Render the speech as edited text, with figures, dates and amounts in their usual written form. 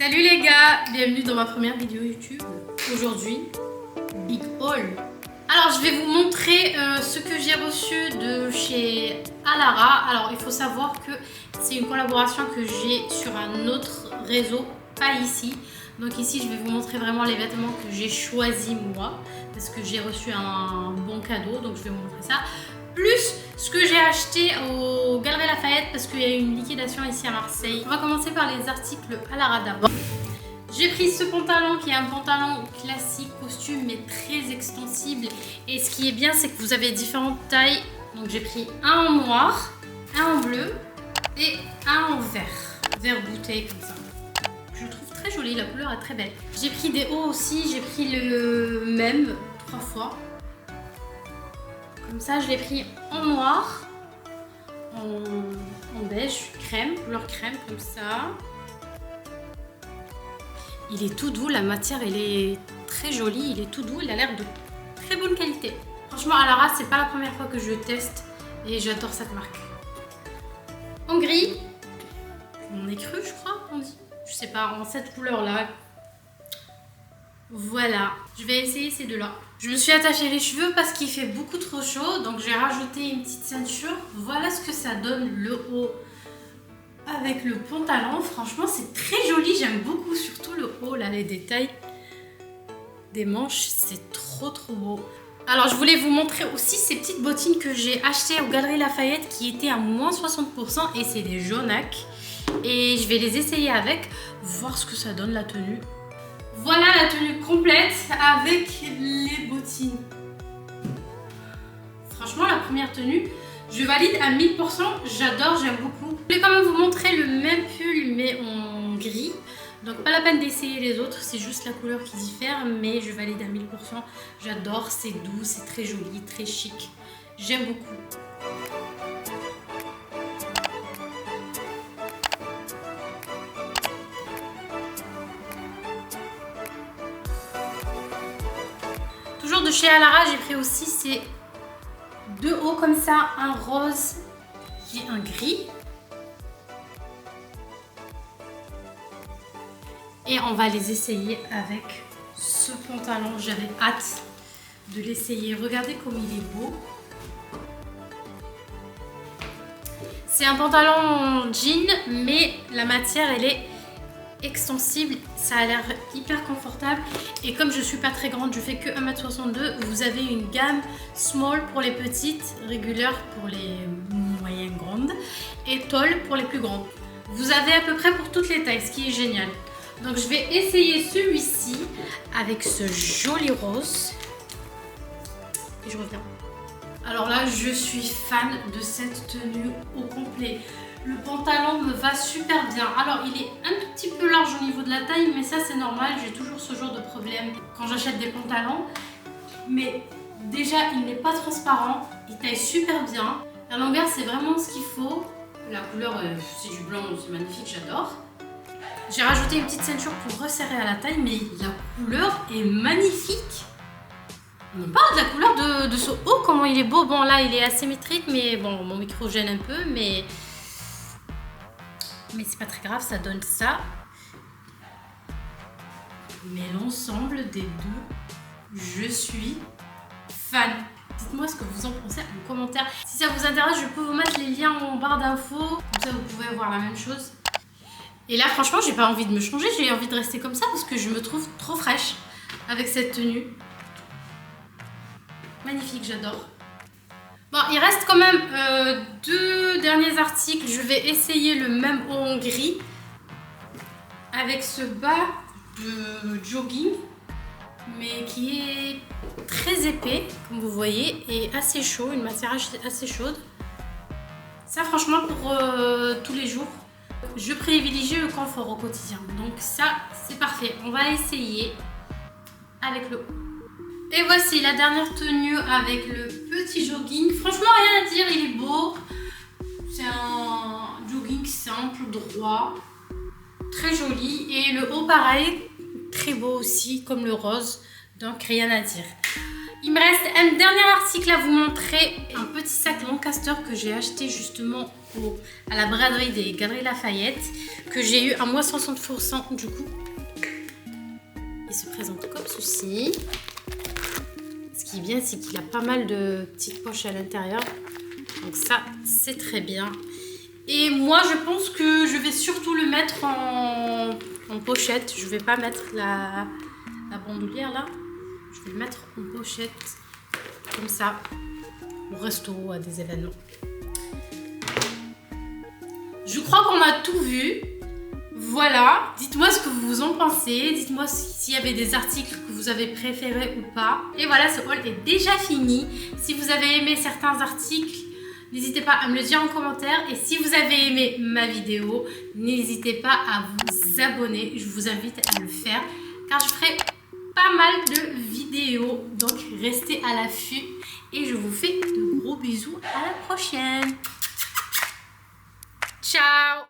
Salut les gars, bienvenue dans ma première vidéo YouTube. Aujourd'hui, Big Haul. Alors je vais vous montrer ce que j'ai reçu de chez Alara. Alors il faut savoir que c'est une collaboration que j'ai sur un autre réseau, pas ici. Donc ici je vais vous montrer vraiment les vêtements que j'ai choisis moi, parce que j'ai reçu un bon cadeau, donc je vais vous montrer ça. Plus ce que j'ai acheté au Galeries Lafayette parce qu'il y a eu une liquidation ici à Marseille. On va commencer par les articles Alara d'abord. J'ai pris ce pantalon qui est un pantalon classique costume mais très extensible. Et ce qui est bien, c'est que vous avez différentes tailles. Donc j'ai pris un en noir, un en bleu et un en vert. Vert bouteille comme ça. Je le trouve très joli, la couleur est très belle. J'ai pris des hauts aussi, j'ai pris le même 3 fois. Comme ça, je l'ai pris en noir, en beige, crème, couleur crème, comme ça. Il est tout doux, la matière, elle est très jolie, il est tout doux, il a l'air de très bonne qualité. Franchement, Alara, c'est pas la première fois que je le teste et j'adore cette marque. En gris, on est cru, je crois, on dit. Je sais pas, en cette couleur-là. Voilà, je vais essayer ces deux-là. Je me suis attachée les cheveux parce qu'il fait beaucoup trop chaud, donc j'ai rajouté une petite ceinture. Voilà ce que ça donne le haut avec le pantalon. Franchement, c'est très joli, j'aime beaucoup, surtout le haut, là, les détails des manches, c'est trop beau. Alors, je voulais vous montrer aussi ces petites bottines que j'ai achetées aux Galeries Lafayette qui étaient à moins 60% et c'est des jaunacs. Et je vais les essayer avec, voir ce que ça donne la tenue. Voilà la tenue complète avec les bottines. Franchement, la première tenue, je valide à 1000%. J'adore, j'aime beaucoup. Je vais quand même vous montrer le même pull mais en gris. Donc pas la peine d'essayer les autres, c'est juste la couleur qui diffère. Mais je valide à 1000%. J'adore, c'est doux, c'est très joli, très chic. J'aime beaucoup. Toujours de chez Alara, j'ai pris aussi ces deux hauts comme ça, un rose et un gris. Et on va les essayer avec ce pantalon. J'avais hâte de l'essayer. Regardez comme il est beau. C'est un pantalon jean, mais la matière, elle est extensible, ça a l'air hyper confortable et comme je suis pas très grande, je fais que 1m62, vous avez une gamme small pour les petites, régulière pour les moyennes grandes et tall pour les plus grandes. Vous avez à peu près pour toutes les tailles, ce qui est génial. Donc je vais essayer celui-ci avec ce joli rose et je reviens. Alors là, je suis fan de cette tenue au complet. Le pantalon me va super bien. Alors, il est un tout petit peu large au niveau de la taille, mais ça, c'est normal. J'ai toujours ce genre de problème quand j'achète des pantalons. Mais déjà, il n'est pas transparent. Il taille super bien. La longueur, c'est vraiment ce qu'il faut. La couleur, c'est du blanc, c'est magnifique, j'adore. J'ai rajouté une petite ceinture pour resserrer à la taille, mais la couleur est magnifique. On parle de la couleur de ce haut, comment il est beau. Bon, là, il est asymétrique, mais bon, mon micro gêne un peu, mais c'est pas très grave, ça donne ça. Mais l'ensemble des deux, je suis fan. Dites-moi ce que vous en pensez en commentaire. Si ça vous intéresse, je peux vous mettre les liens en barre d'infos. Comme ça, vous pouvez voir la même chose. Et là, franchement, j'ai pas envie de me changer. J'ai envie de rester comme ça parce que je me trouve trop fraîche avec cette tenue. Magnifique, j'adore. Bon, il reste quand même deux derniers articles. Je vais essayer le même haut en gris avec ce bas de jogging, mais qui est très épais, comme vous voyez, et assez chaud, une matière assez chaude. Ça, franchement, pour tous les jours, je privilégie le confort au quotidien. Donc ça, c'est parfait. On va essayer avec le haut. Et voici la dernière tenue avec le petit jogging. Franchement, rien à dire, il est beau. C'est un jogging simple, droit, très joli. Et le haut, pareil, très beau aussi, comme le rose. Donc, rien à dire. Il me reste un dernier article à vous montrer. Un petit sac Lancaster que j'ai acheté justement à la braderie des Galeries Lafayette que j'ai eu à moins 60% du coup. Il se présente comme ceci. Ce qui est bien, c'est qu'il a pas mal de petites poches à l'intérieur. Donc ça, c'est très bien. Et moi, je pense que je vais surtout le mettre en pochette. Je vais pas mettre la bandoulière là. Je vais le mettre en pochette. Comme ça. Au resto, à des événements. Je crois qu'on a tout vu. Voilà, dites-moi ce que vous en pensez, dites-moi s'il y avait des articles que vous avez préférés ou pas. Et voilà, ce haul est déjà fini. Si vous avez aimé certains articles, n'hésitez pas à me le dire en commentaire. Et si vous avez aimé ma vidéo, n'hésitez pas à vous abonner. Je vous invite à le faire car je ferai pas mal de vidéos. Donc restez à l'affût et je vous fais de gros bisous. À la prochaine. Ciao!